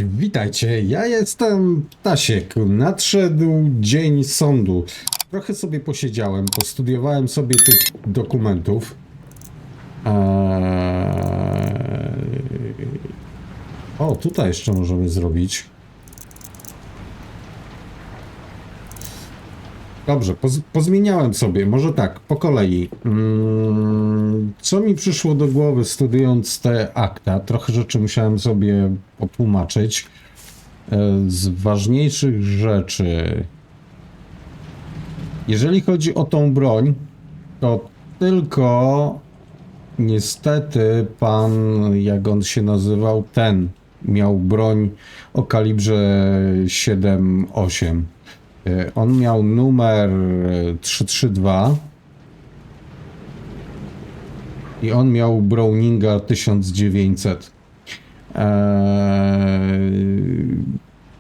Witajcie, ja jestem Ptasiek. Nadszedł dzień sądu. Trochę sobie posiedziałem, postudiowałem sobie tych dokumentów. O, tutaj jeszcze możemy zrobić. Dobrze, pozmieniałem sobie, może tak, po kolei. Co mi przyszło do głowy studiując te akta? Trochę rzeczy musiałem sobie potłumaczyć. Z ważniejszych rzeczy, jeżeli chodzi o tą broń, to tylko niestety pan, jak on się nazywał, ten miał broń o kalibrze 7,8. On miał numer 332 i on miał Browninga 1900.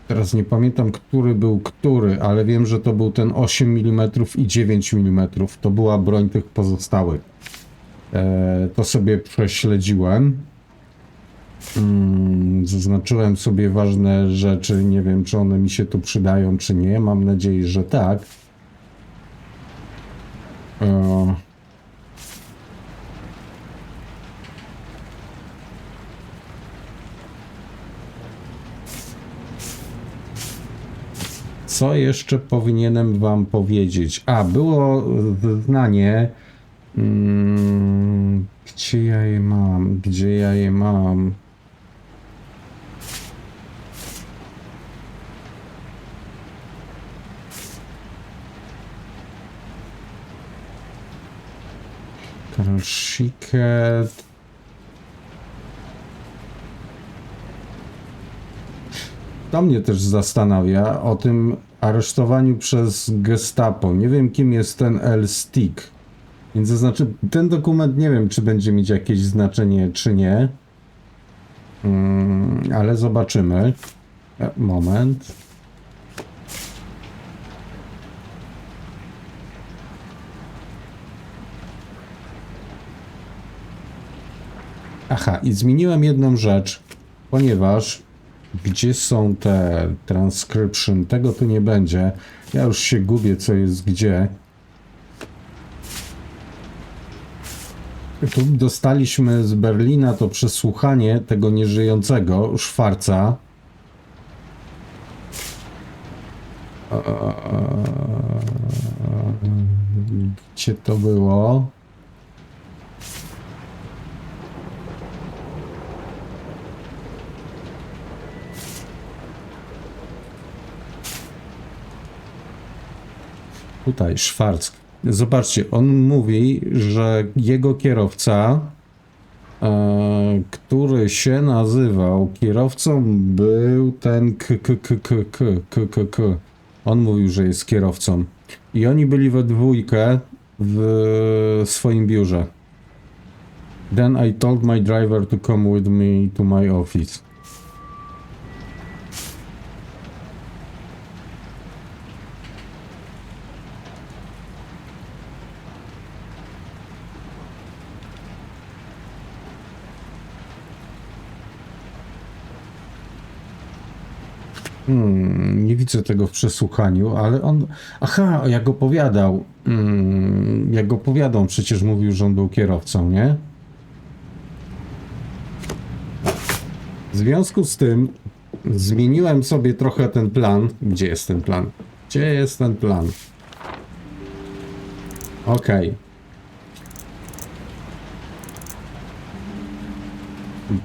Teraz nie pamiętam, który był który, ale wiem, że to był ten 8 mm i 9 mm. To była broń tych pozostałych. To sobie prześledziłem. Zaznaczyłem sobie ważne rzeczy. Nie wiem, czy one mi się tu przydają, czy nie. Mam nadzieję, że tak. Co jeszcze powinienem wam powiedzieć? A, było zeznanie. Gdzie ja je mam? Gdzie ja je mam? Siket. To mnie też zastanawia o tym aresztowaniu przez Gestapo. Nie wiem, kim jest ten L-Stick. Więc to znaczy, ten dokument nie wiem, czy będzie mieć jakieś znaczenie, czy nie. Ale zobaczymy. Moment. Aha, i zmieniłem jedną rzecz, ponieważ gdzie są te transcription? Tego tu nie będzie. Ja już się gubię, co jest gdzie. Tu dostaliśmy z Berlina to przesłuchanie tego nieżyjącego Szwarca. Gdzie to było? Tutaj, Szwarc. Zobaczcie, on mówi, że jego kierowca, który się nazywał, kierowcą był ten On mówił, że jest kierowcą. I oni byli we dwójkę w swoim biurze. Then I told my driver to come with me to my office. Nie widzę tego w przesłuchaniu, ale on... Aha, jak opowiadał. Jak opowiadał, przecież mówił, że on był kierowcą, nie? W związku z tym zmieniłem sobie trochę ten plan. Gdzie jest ten plan? Gdzie jest ten plan? Okej.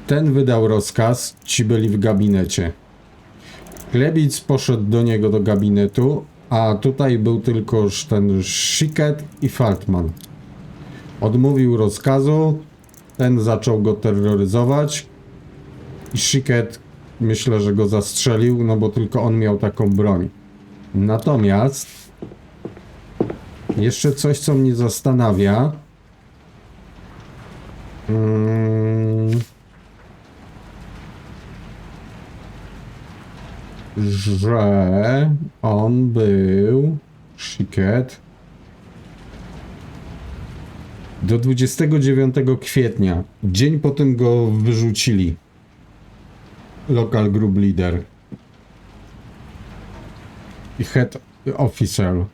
Ten wydał rozkaz, ci byli w gabinecie. Klebic poszedł do niego do gabinetu, a tutaj był tylko ten Schicket i Faltman. Odmówił rozkazu, ten zaczął go terroryzować i Schicket, myślę, że go zastrzelił, no bo tylko on miał taką broń. Natomiast jeszcze coś, co mnie zastanawia. Że on był Schicket do 29 kwietnia. Dzień po tym go wyrzucili. Local group leader. I head officer.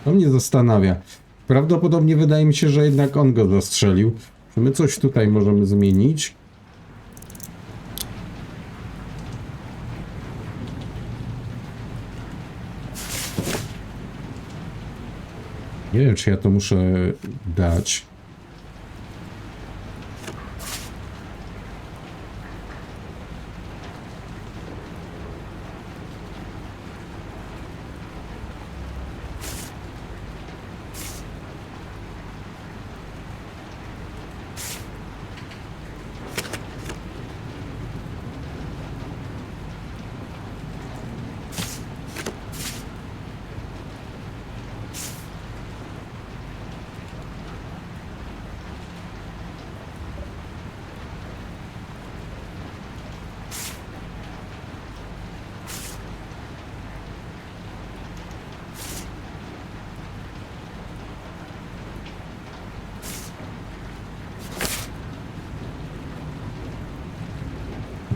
To mnie zastanawia. Prawdopodobnie wydaje mi się, że jednak on go zastrzelił. Czy my coś tutaj możemy zmienić? Nie wiem, czy ja to muszę dać.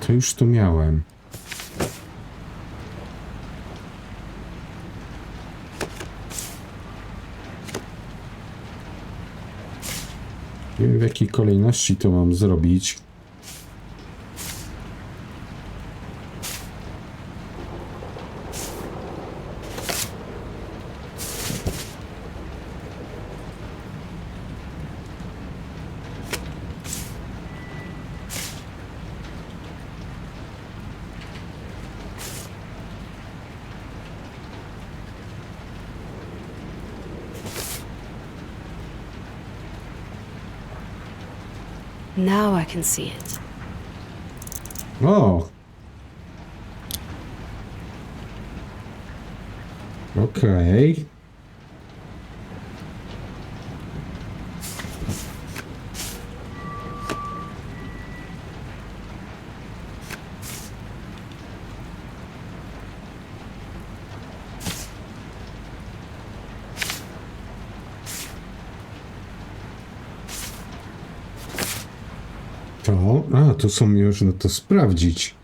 To już tu miałem. Nie wiem, w jakiej kolejności to mam zrobić. Now I can see it. O! Okej. To są można to sprawdzić.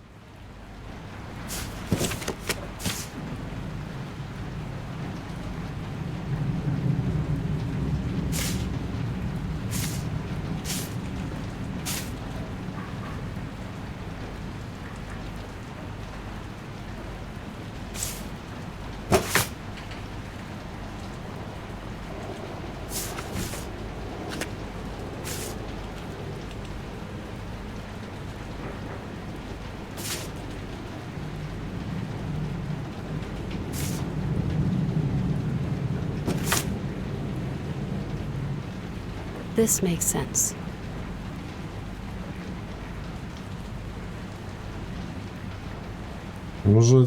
This makes sense. Może...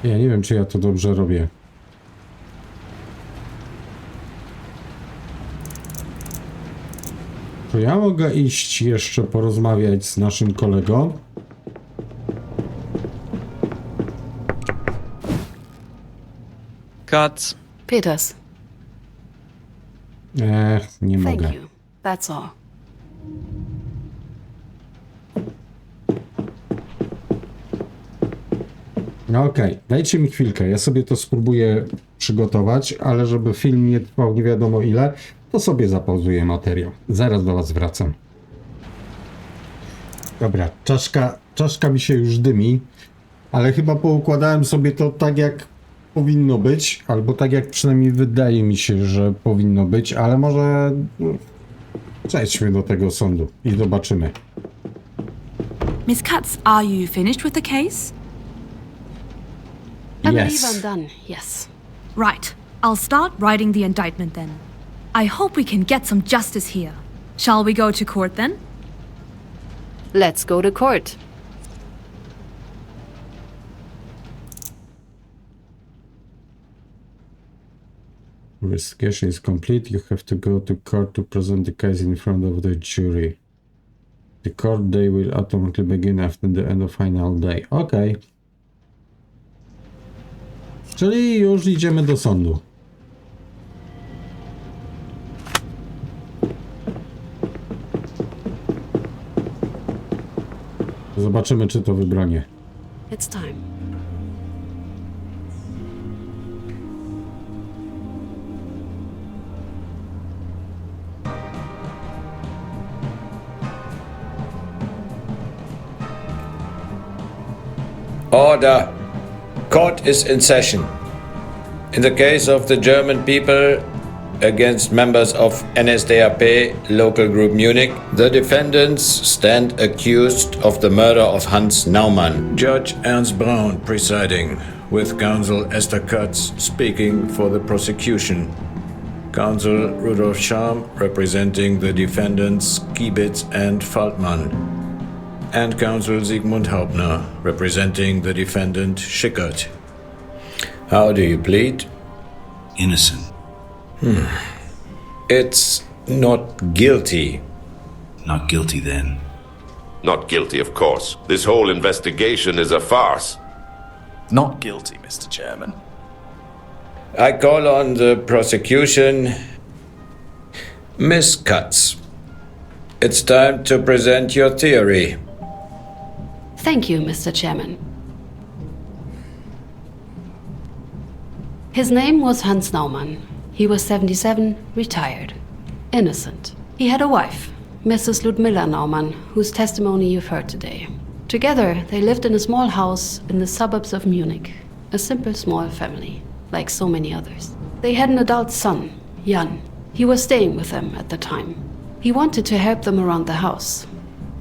Ja nie wiem, czy ja to dobrze robię. To ja mogę iść jeszcze porozmawiać z naszym kolegą. Cut. Peters, Nie mogę. thank you. That's all. No okej, dajcie mi chwilkę, ja sobie to spróbuję przygotować, ale żeby film nie trwał nie wiadomo ile, to sobie zapauzuję materiał. Zaraz do was wracam. Dobra, czaszka mi się już dymi, ale chyba poukładałem sobie to tak jak powinno być, albo tak jak przynajmniej wydaje mi się, że powinno być, ale może przejdźmy do tego sądu i zobaczymy. Miss Katz, are you finished with the case? I believe Yes. I'm done, yes. Right. I'll start writing the indictment then. I hope we can get some justice here. Shall we go to court then? Let's go to court. Investigation is complete. You have to go to court to present the case in front of the jury. The court day will automatically begin after the end of final day. Okay. Czyli już idziemy do sądu. Zobaczymy, czy to wybronię. It's time. Order. Court is in session. In the case of the German people against members of NSDAP local group Munich, the defendants stand accused of the murder of Hans Naumann. Judge Ernst Braun presiding, with counsel Esther Katz speaking for the prosecution. Counsel Rudolf Scham representing the defendants Kiebitz and Faltmann. And counsel Sigmund Hauptner representing the defendant Schickert. How do you plead? Innocent. It's not guilty. Not guilty then. Not guilty, of course. This whole investigation is a farce. Not guilty, Mr. Chairman. I call on the prosecution. Miss Katz, it's time to present your theory. Thank you, Mr. Chairman. His name was Hans Naumann. He was 77, retired. Innocent. He had a wife, Mrs. Ludmilla Naumann, whose testimony you've heard today. Together, they lived in a small house in the suburbs of Munich. A simple, small family, like so many others. They had an adult son, Jan. He was staying with them at the time. He wanted to help them around the house.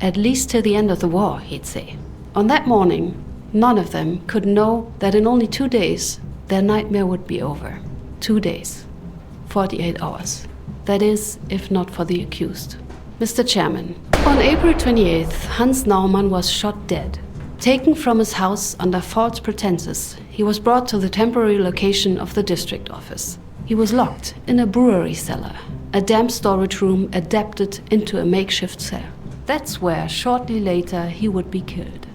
At least till the end of the war, he'd say. On that morning, none of them could know that in only 2 days, their nightmare would be over. 2 days. 48 hours. That is, if not for the accused. Mr. Chairman, on April 28th, Hans Naumann was shot dead. Taken from his house under false pretenses, he was brought to the temporary location of the district office. He was locked in a brewery cellar, a damp storage room adapted into a makeshift cell. That's where, shortly later, he would be killed.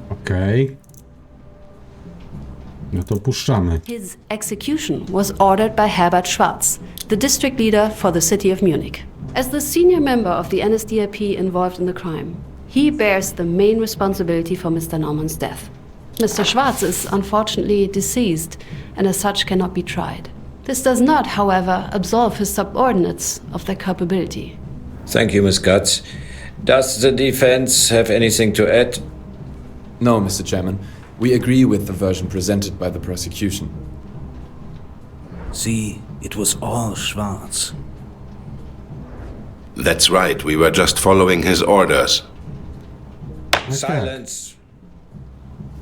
Okej. No to puszczamy. His execution was ordered by Herbert Schwarz, the district leader for the city of Munich. As the senior member of the NSDAP involved in the crime, he bears the main responsibility for Mr. Naumann's death. Mr. Schwarz is unfortunately deceased and as such cannot be tried. This does not, however, absolve his subordinates of their culpability. Thank you, Miss Katz. Does the defense have anything to add? No, Mr. Chairman. We agree with the version presented by the prosecution. See, it was all Schwarz. That's right, we were just following his orders. Silence.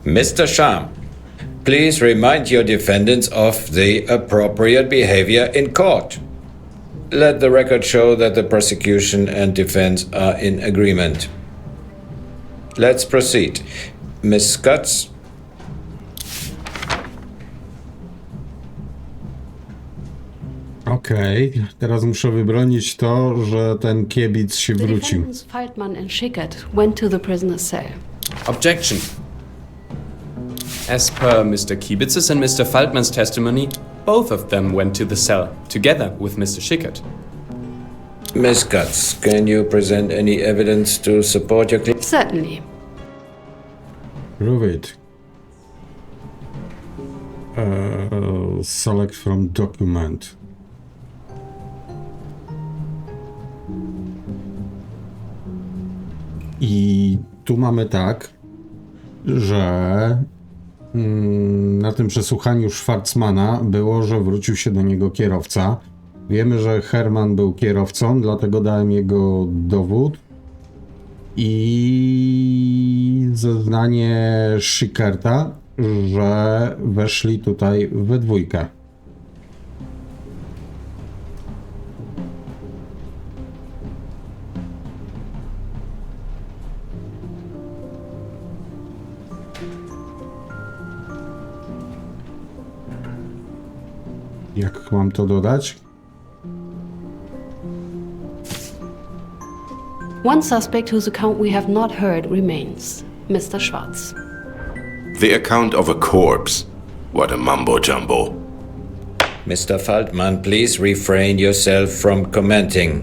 Mr. Scham, please remind your defendants of the appropriate behavior in court. Let the record show that the prosecution and defense are in agreement. Let's proceed. Miss Katz. Okej, teraz muszę wybronić to, że ten kiebic się The wrócił. defendants Faltmann and Schickert went to the prisoner's cell. Objection. As per Mr. Kiebitz's and Mr. Faltmann's testimony, both of them went to the cell, together with Mr. Schickert. Miss Katz, can you present any evidence to support your claim? Certainly. Prove it. Select from document. I tu mamy tak, że na tym przesłuchaniu Schwarzmana było, że wrócił się do niego kierowca. Wiemy, że Herman był kierowcą, dlatego dałem jego dowód. I zeznanie Schickerta, że weszli tutaj we dwójkę. Jak mam to dodać? One suspect whose account we have not heard remains, Mr. Schwarz. The account of a corpse. What a mumbo-jumbo. Mr. Faltmann, please refrain yourself from commenting.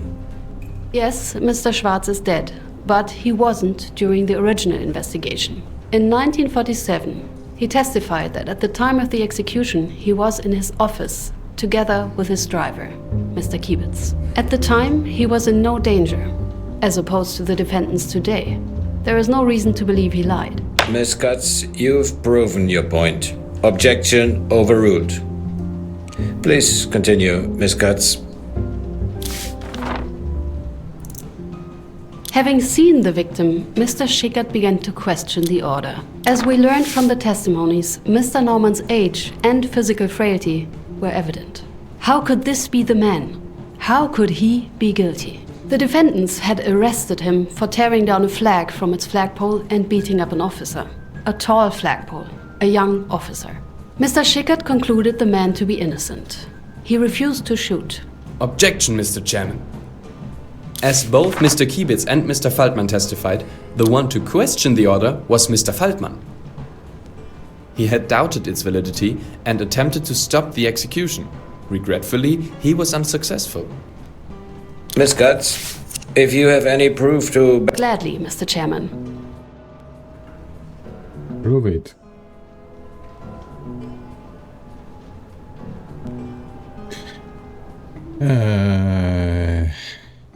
Yes, Mr. Schwarz is dead, but he wasn't during the original investigation. In 1947, he testified that at the time of the execution, he was in his office together with his driver, Mr. Kiebitz. At the time, he was in no danger, as opposed to the defendants today. There is no reason to believe he lied. Miss Katz, you've proven your point. Objection overruled. Please continue, Miss Katz. Having seen the victim, Mr. Schickert began to question the order. As we learned from the testimonies, Mr. Naumann's age and physical frailty were evident. How could this be the man? How could he be guilty? The defendants had arrested him for tearing down a flag from its flagpole and beating up an officer. A tall flagpole, a young officer. Mr. Schickert concluded the man to be innocent. He refused to shoot. Objection, Mr. Chairman. As both Mr. Kiebitz and Mr. Faltman testified, the one to question the order was Mr. Faltman. He had doubted its validity and attempted to stop the execution. Regretfully, he was unsuccessful. Miss Katz, if you have any proof to... Gladly, Mr. Chairman. Prove it.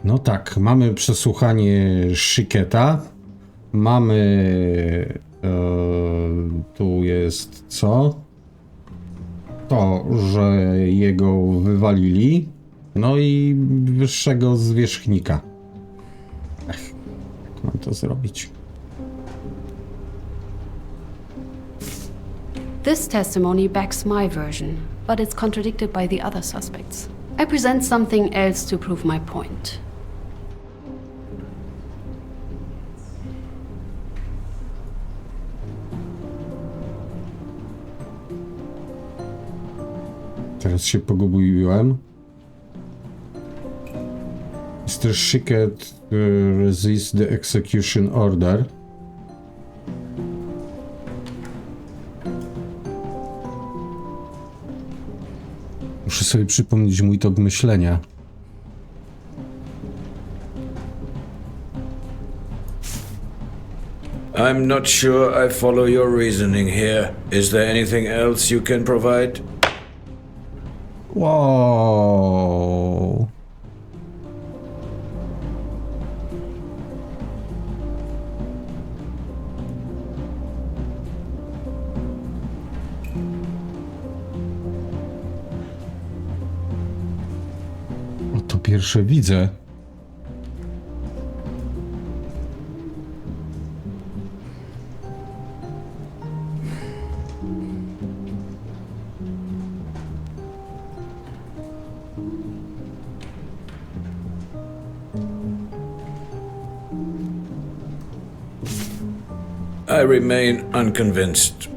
No tak, mamy przesłuchanie Schicketa. Mamy... tu jest co? To, że jego wywalili. No i wyższego zwierzchnika. Jak mam to zrobić? This testimony backs my version, but it's contradicted by the other suspects. I present something else to prove my point. Teraz się pogubiłem. Mr. Schickert resists the execution order. Muszę sobie przypomnieć mój tok myślenia. I'm not sure I follow your reasoning here. Is there anything else you can provide? Wow. To pierwsze widzę. I remain unconvinced.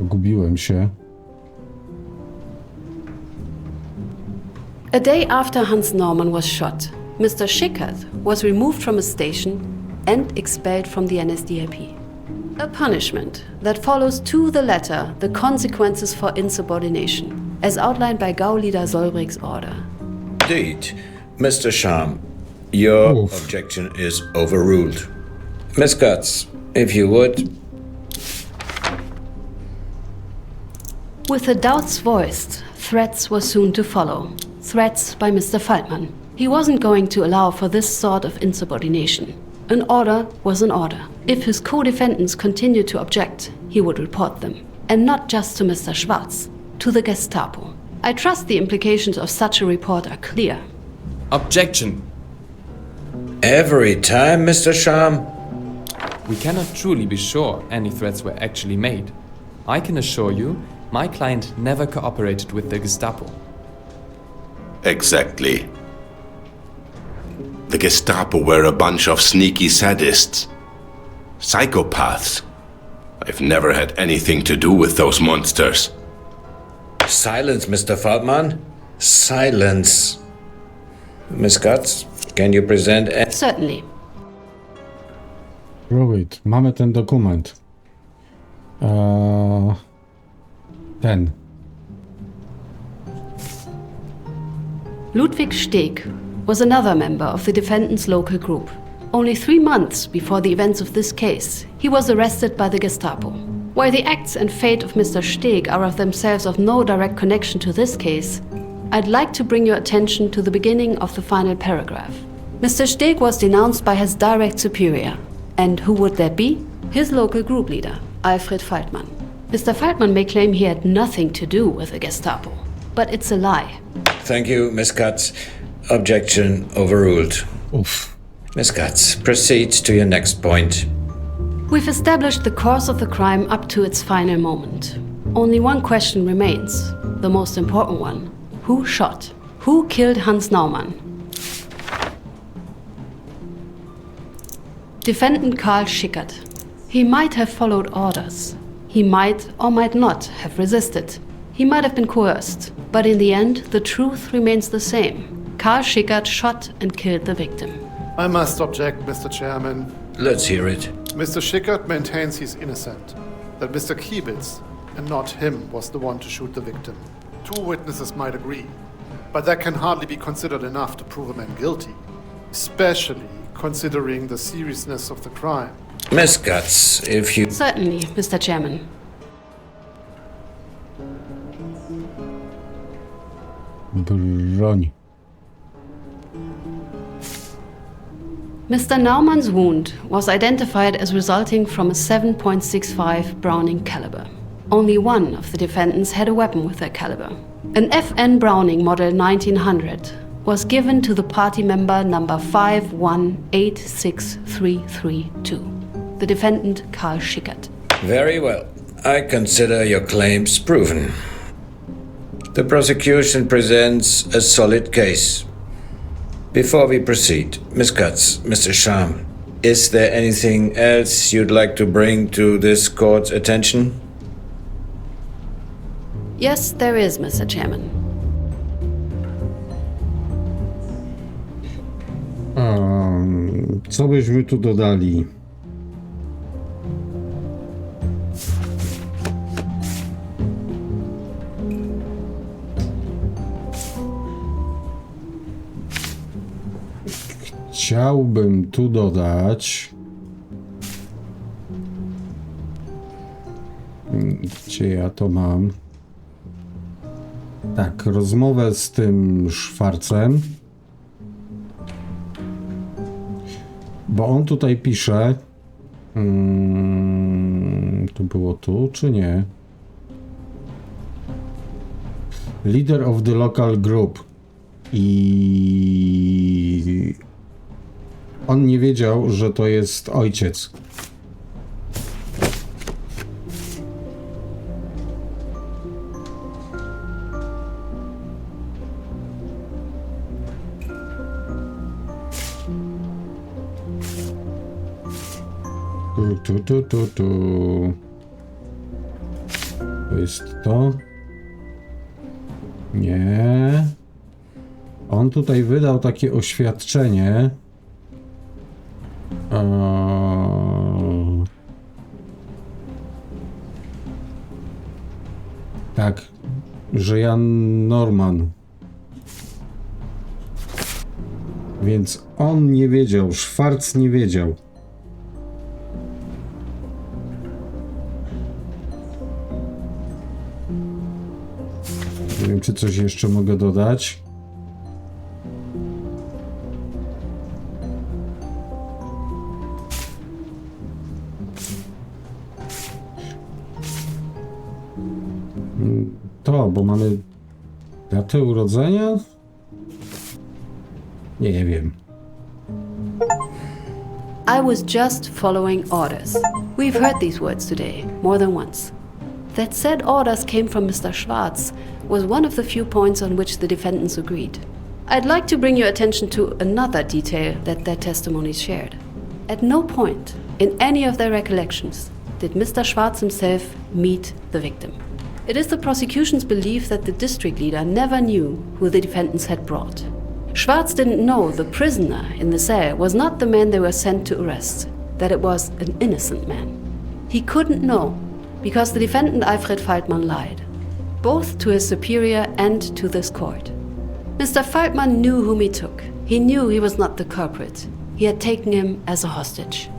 Gubiłem się. A day after Hans Naumann was shot, Mr. Schickert was removed from his station and expelled from the NSDAP. A punishment that follows to the letter the consequences for insubordination, as outlined by Gauleader Solbrich's order. Indeed, Mr. Scham, your Oof. objection is overruled. Miss Katz, if you would. With the doubts voiced, threats were soon to follow. Threats by Mr. Faltman. He wasn't going to allow for this sort of insubordination. An order was an order. If his co-defendants continued to object, he would report them. And not just to Mr. Schwarz, to the Gestapo. I trust the implications of such a report are clear. Objection! Every time, Mr. Scham? We cannot truly be sure any threats were actually made. I can assure you, my client never cooperated with the Gestapo. Exactly. The Gestapo were a bunch of sneaky sadists. Psychopaths. I've never had anything to do with those monsters. Silence, Mr. Feldman. Silence. Miss Katz, can you present... Certainly. Right, mamy ten dokument. Ten. Ludwig Steg was another member of the defendant's local group. Only 3 months before the events of this case, he was arrested by the Gestapo. While the acts and fate of Mr. Steg are of themselves of no direct connection to this case, I'd like to bring your attention to the beginning of the final paragraph. Mr. Steg was denounced by his direct superior. And who would that be? His local group leader, Alfred Feldman. Mr. Feldman may claim he had nothing to do with the Gestapo, but it's a lie. Thank you, Miss Katz. Objection overruled. Uff. Miss Katz, proceed to your next point. We've established the course of the crime up to its final moment. Only one question remains, the most important one. Who shot? Who killed Hans Naumann? Defendant Karl Schickert. He might have followed orders. He might or might not have resisted. He might have been coerced. But in the end, the truth remains the same. Karl Schickert shot and killed the victim. I must object, Mr. Chairman. Let's hear it. Mr. Schickert maintains he's innocent, that Mr. Kiebitz, and not him, was the one to shoot the victim. 2 witnesses might agree, but that can hardly be considered enough to prove a man guilty, especially considering the seriousness of the crime. Miss Katz, if you... Certainly, Mr. Chairman. Broń. Mr. Naumann's wound was identified as resulting from a 7.65 Browning caliber. Only one of the defendants had a weapon with that caliber. An FN Browning model 1900 was given to the party member number 5186332, the defendant Karl Schickert. Very well. I consider your claims proven. The prosecution presents a solid case. Before we proceed, Miss Katz, Mr. Scham, is there anything else you'd like to bring to this court's attention? Yes, there is, Mr. Chairman. Co byśmy tu dodali? Chciałbym tu dodać... Gdzie ja to mam? Tak, rozmowę z tym Szwarcem. Bo on tutaj pisze... to było tu, czy nie? Leader of the local group. I... on nie wiedział, że to jest ojciec. Tu. To jest to? Nie. On tutaj wydał takie oświadczenie. Tak, że Jan Norman. Więc on nie wiedział, Schwarz nie wiedział. Nie wiem, czy coś jeszcze mogę dodać. To, bo mamy datę urodzenia? Nie wiem. I was just following orders. We've heard these words today, more than once. that said orders came from Mr. Schwarz was one of the few points on which the defendants agreed. I'd like to bring your attention to another detail that their testimonies shared. At no point in any of their recollections did Mr. Schwarz himself meet the victim. It is the prosecution's belief that the district leader never knew who the defendants had brought. Schwarz didn't know the prisoner in the cell was not the man they were sent to arrest, that it was an innocent man. He couldn't know because the defendant Alfred Faltmann lied, both to his superior and to this court. Mr. Faltmann knew whom he took. He knew he was not the culprit. He had taken him as a hostage.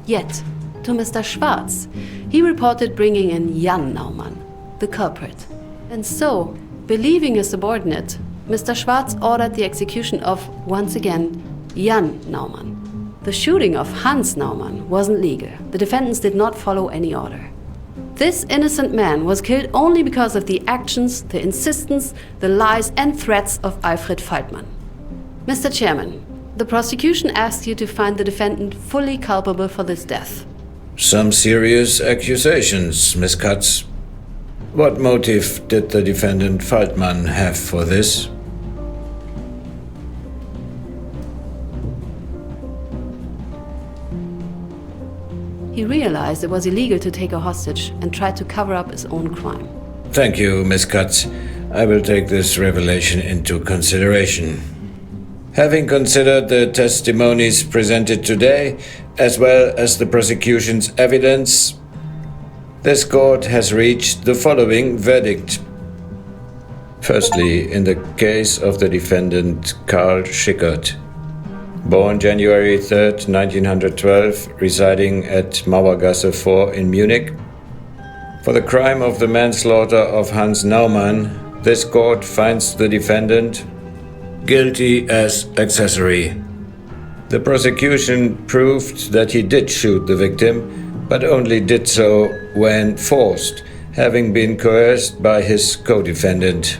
Yet, to Mr. Schwarz, he reported bringing in Jan Naumann, the culprit. And so, believing his subordinate, Mr. Schwarz ordered the execution of, once again, Jan Naumann. The shooting of Hans Naumann wasn't legal. The defendants did not follow any order. This innocent man was killed only because of the actions, the insistence, the lies and threats of Alfred Faltmann. Mr. Chairman, the prosecution asks you to find the defendant fully culpable for this death. Some serious accusations, Miss Katz. What motive did the defendant Faltmann have for this? He realized it was illegal to take a hostage and tried to cover up his own crime. Thank you, Miss Katz. I will take this revelation into consideration. Having considered the testimonies presented today, as well as the prosecution's evidence, this court has reached the following verdict. Firstly, in the case of the defendant Karl Schickert, born January 3rd, 1912, residing at Mauergasse 4 in Munich, for the crime of the manslaughter of Hans Naumann, this court finds the defendant guilty as accessory. The prosecution proved that he did shoot the victim, but only did so when forced, having been coerced by his co-defendant.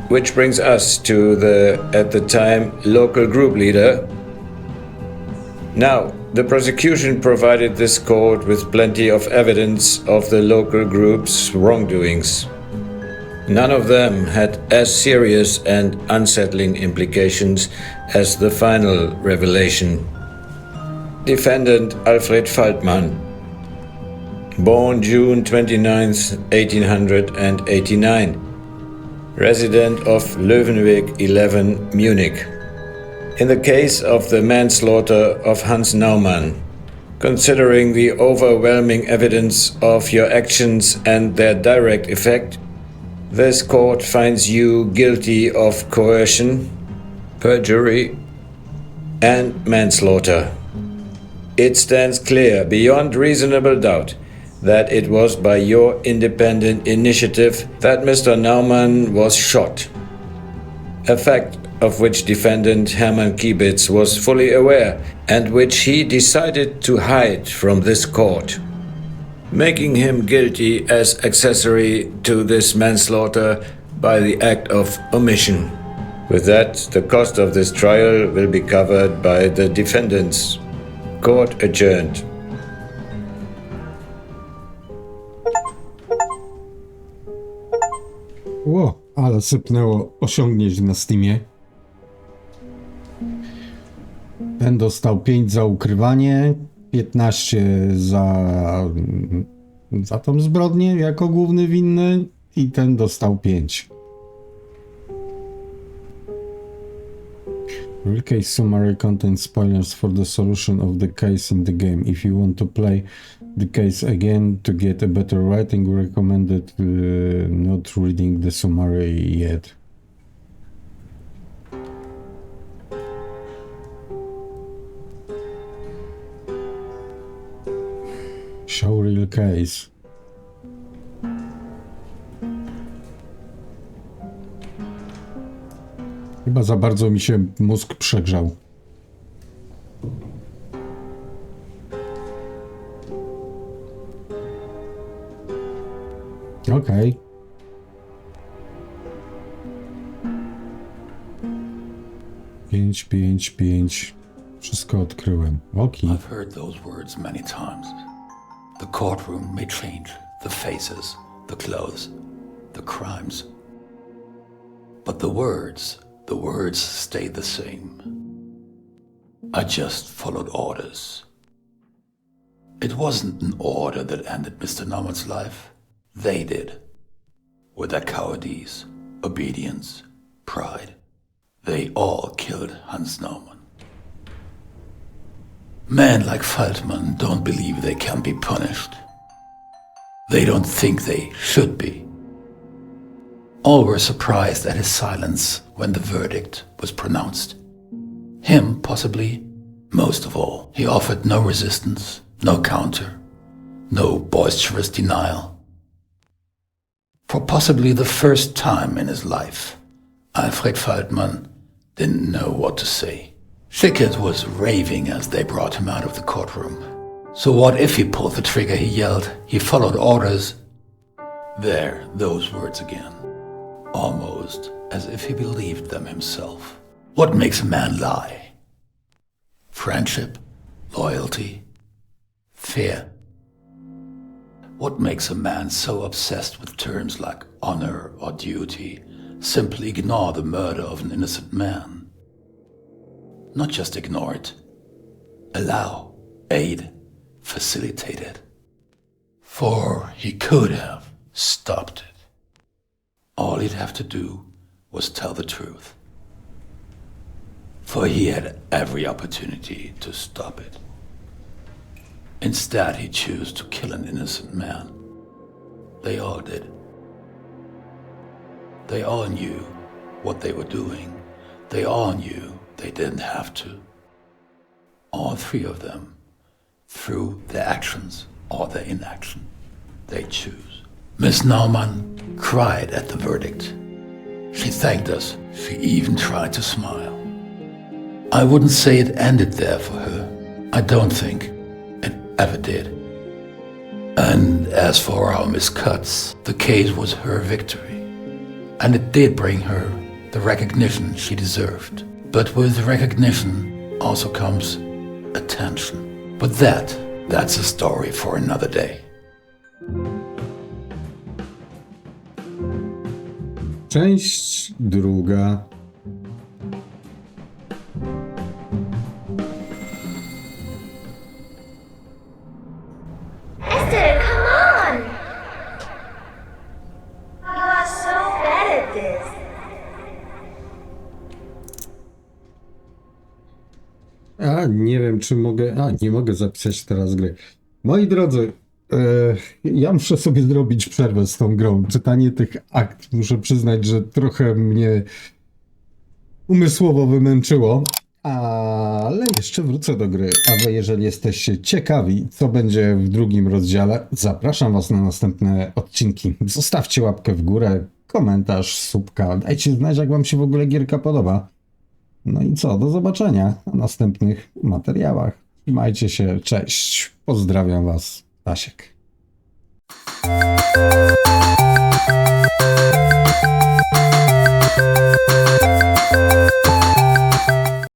Which brings us to the, at the time, local group leader. Now, the prosecution provided this court with plenty of evidence of the local group's wrongdoings. None of them had as serious and unsettling implications as the final revelation. Defendant Alfred Faltmann, born June 29, 1889, resident of Löwenweg 11, Munich. In the case of the manslaughter of Hans Naumann, considering the overwhelming evidence of your actions and their direct effect, this court finds you guilty of coercion, perjury, and manslaughter. It stands clear beyond reasonable doubt that it was by your independent initiative that Mr. Naumann was shot, a fact of which defendant Hermann Kiebitz was fully aware and which he decided to hide from this court, making him guilty as accessory to this manslaughter by the act of omission. With that, the cost of this trial will be covered by the defendants. Court adjourned. Ło, ale sypnęło osiągnięć na Steamie. Ten dostał 5 za ukrywanie, 15 za tą zbrodnię jako główny winny i ten dostał 5. Real case summary contains spoilers for the solution of the case in the game. If you want to play the case again to get a better writing, recommended not reading the summary yet. Show real case. Chyba za bardzo mi się mózg przegrzał. Okej. Pięć. Wszystko odkryłem. Okej. I've heard those words many times. The courtroom may change the faces, the clothes, the crimes. But the words stayed the same. I just followed orders. It wasn't an order that ended Mr. Nauman's life. They did. With their cowardice, obedience, pride. They all killed Hans Naumann. Men like Faltman don't believe they can be punished. They don't think they should be. All were surprised at his silence when the verdict was pronounced. Him, possibly, most of all. He offered no resistance, no counter, no boisterous denial. For possibly the first time in his life, Alfred Faltman didn't know what to say. Schickert was raving as they brought him out of the courtroom. So what if he pulled the trigger, he yelled. He followed orders. There, those words again. Almost as if he believed them himself. What makes a man lie? Friendship? Loyalty? Fear? What makes a man so obsessed with terms like honor or duty, simply ignore the murder of an innocent man? Not just ignore it. Allow, aid, facilitate it. For he could have stopped it. All he'd have to do was tell the truth. For he had every opportunity to stop it. Instead, he chose to kill an innocent man. They all did. They all knew what they were doing. They all knew they didn't have to. All three of them, through their actions or their inaction, they choose. Miss Naumann cried at the verdict. She thanked us. She even tried to smile. I wouldn't say it ended there for her. I don't think it ever did. And as for our Miss Cutts, the case was her victory. And it did bring her the recognition she deserved. But with recognition also comes attention. But that's a story for another day. Część druga. Esther, come on! You are so bad at this. Nie wiem, czy mogę... nie mogę zapisać teraz gry. Moi drodzy, ja muszę sobie zrobić przerwę z tą grą. Czytanie tych akt, muszę przyznać, że trochę mnie umysłowo wymęczyło. Ale jeszcze wrócę do gry. A wy, jeżeli jesteście ciekawi, co będzie w drugim rozdziale, zapraszam was na następne odcinki. Zostawcie łapkę w górę, komentarz, subka. Dajcie znać, jak wam się w ogóle gierka podoba. No i co? Do zobaczenia na następnych materiałach. Trzymajcie się. Cześć. Pozdrawiam was. Stasiek.